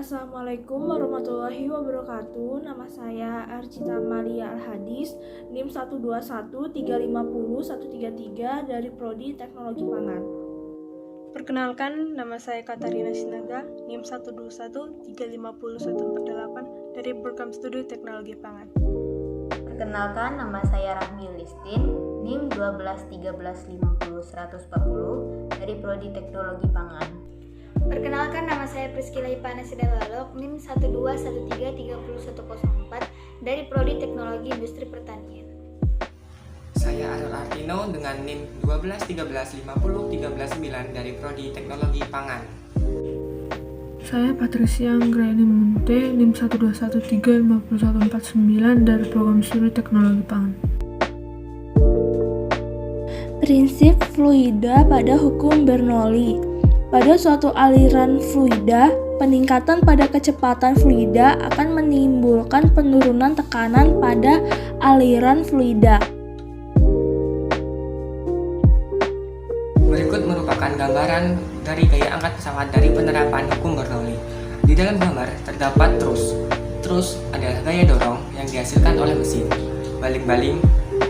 Assalamualaikum warahmatullahi wabarakatuh. Nama saya Arcita Malia Al-Hadis, NIM 121350133 dari Prodi Teknologi Pangan. Perkenalkan, nama saya Katarina Sinaga, NIM 121350148 dari Program Studi Teknologi Pangan. Perkenalkan, nama saya Rahmi Listin, NIM 121350140 dari Prodi Teknologi Pangan. Perkenalkan, nama saya Priscila Ipana Sidalalok, NIM 121330104 dari Prodi Teknologi Industri Pertanian. Saya Arul Artino dengan NIM 121350139 dari Prodi Teknologi Pangan. Saya Patricia Anggraini Munte, NIM 121350149 dari Program Studi Teknologi Pangan. Prinsip fluida pada hukum Bernoulli. Pada suatu aliran fluida, peningkatan pada kecepatan fluida akan menimbulkan penurunan tekanan pada aliran fluida. Berikut merupakan gambaran dari gaya angkat pesawat dari penerapan hukum Bernoulli. Di dalam gambar terdapat trus. Trus adalah gaya dorong yang dihasilkan oleh mesin. Baling-baling,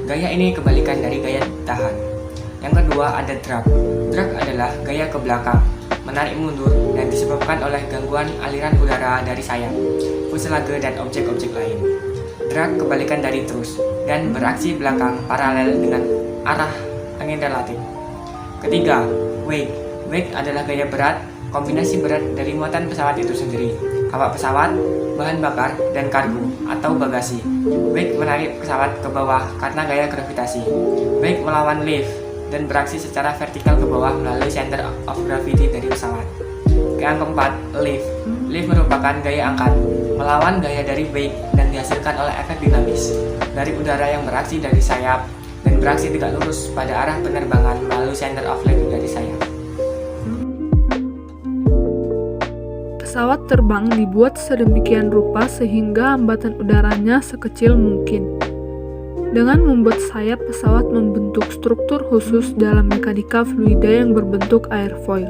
gaya ini kebalikan dari gaya tahan. Yang kedua ada drag. Drag adalah gaya ke belakang, menarik mundur dan disebabkan oleh gangguan aliran udara dari sayap, fuselage dan objek-objek lain. Drag kebalikan dari trus dan beraksi belakang paralel dengan arah angin relatif. Ketiga, wake. Wake adalah gaya berat, kombinasi berat dari muatan pesawat itu sendiri, awak pesawat, bahan bakar, dan kargo atau bagasi. Wake menarik pesawat ke bawah karena gaya gravitasi. Wake melawan lift dan beraksi secara vertikal ke bawah melalui center of gravity dari pesawat. Yang keempat, lift. Lift merupakan gaya angkat, melawan gaya dari wake dan dihasilkan oleh efek dinamis dari udara yang beraksi dari sayap dan beraksi tegak lurus pada arah penerbangan melalui center of lift dari sayap. Pesawat terbang dibuat sedemikian rupa sehingga hambatan udaranya sekecil mungkin. Dengan membuat sayap, pesawat membentuk struktur khusus dalam mekanika fluida yang berbentuk airfoil.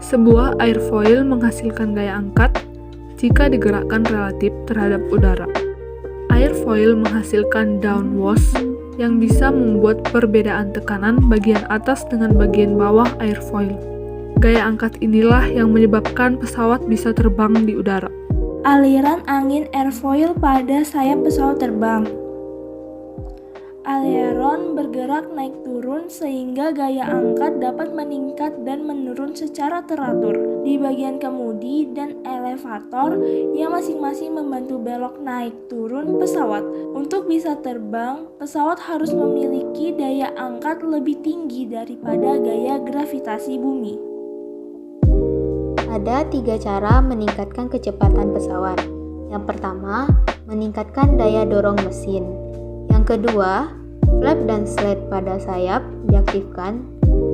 Sebuah airfoil menghasilkan gaya angkat jika digerakkan relatif terhadap udara. Airfoil menghasilkan downwash yang bisa membuat perbedaan tekanan bagian atas dengan bagian bawah airfoil. Gaya angkat inilah yang menyebabkan pesawat bisa terbang di udara. Aliran angin airfoil pada sayap pesawat terbang. Aileron bergerak naik turun sehingga gaya angkat dapat meningkat dan menurun secara teratur di bagian kemudi dan elevator yang masing-masing membantu belok naik turun pesawat. Untuk bisa terbang, pesawat harus memiliki daya angkat lebih tinggi daripada gaya gravitasi bumi. Ada 3 cara meningkatkan kecepatan pesawat. Yang pertama, meningkatkan daya dorong mesin. Yang kedua, flap dan slide pada sayap diaktifkan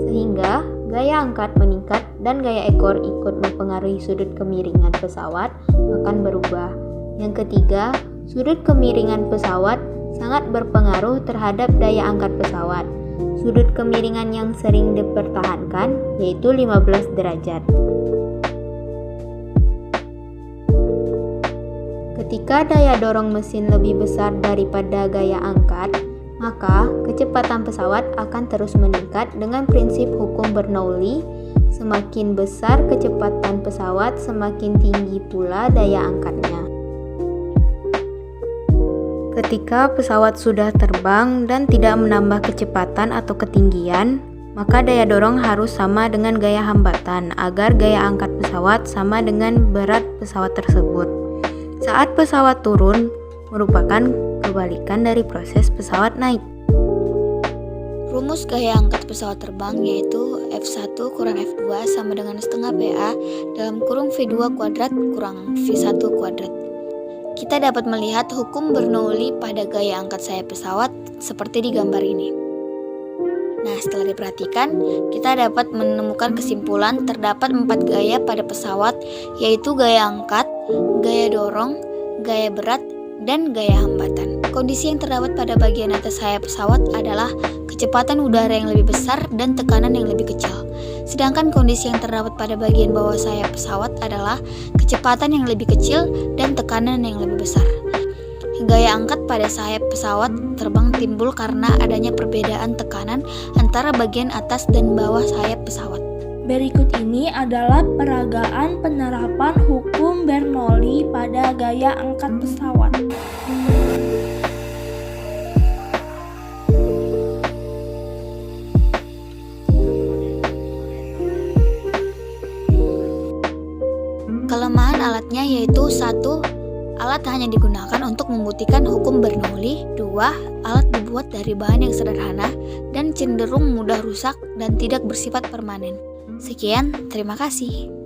sehingga gaya angkat meningkat dan gaya ekor ikut mempengaruhi sudut kemiringan pesawat akan berubah. Yang ketiga, sudut kemiringan pesawat sangat berpengaruh terhadap daya angkat pesawat. Sudut kemiringan yang sering dipertahankan yaitu 15 derajat. Ketika daya dorong mesin lebih besar daripada gaya angkat, maka kecepatan pesawat akan terus meningkat dengan prinsip hukum Bernoulli. Semakin besar kecepatan pesawat, semakin tinggi pula daya angkatnya. Ketika pesawat sudah terbang dan tidak menambah kecepatan atau ketinggian, maka daya dorong harus sama dengan gaya hambatan agar gaya angkat pesawat sama dengan berat pesawat tersebut. Saat pesawat turun, merupakan kebalikan dari proses pesawat naik. Rumus gaya angkat pesawat terbang yaitu F1 kurang F2 sama dengan setengah PA dalam kurung V2 kuadrat kurang V1 kuadrat. Kita dapat melihat hukum Bernoulli pada gaya angkat sayap pesawat seperti di gambar ini. Nah, setelah diperhatikan, kita dapat menemukan kesimpulan terdapat 4 gaya pada pesawat, yaitu gaya angkat, gaya dorong, gaya berat, dan gaya hambatan. Kondisi yang terdapat pada bagian atas sayap pesawat adalah kecepatan udara yang lebih besar dan tekanan yang lebih kecil. Sedangkan kondisi yang terdapat pada bagian bawah sayap pesawat adalah kecepatan yang lebih kecil dan tekanan yang lebih besar. Gaya angkat pada sayap pesawat terbang timbul karena adanya perbedaan tekanan antara bagian atas dan bawah sayap pesawat. Berikut ini adalah peragaan penerapan hukum Bernoulli pada gaya angkat pesawat. Kelemahan alatnya yaitu 1. Alat hanya digunakan untuk membuktikan hukum Bernoulli. 2. Alat dibuat dari bahan yang sederhana dan cenderung mudah rusak dan tidak bersifat permanen. Sekian, terima kasih.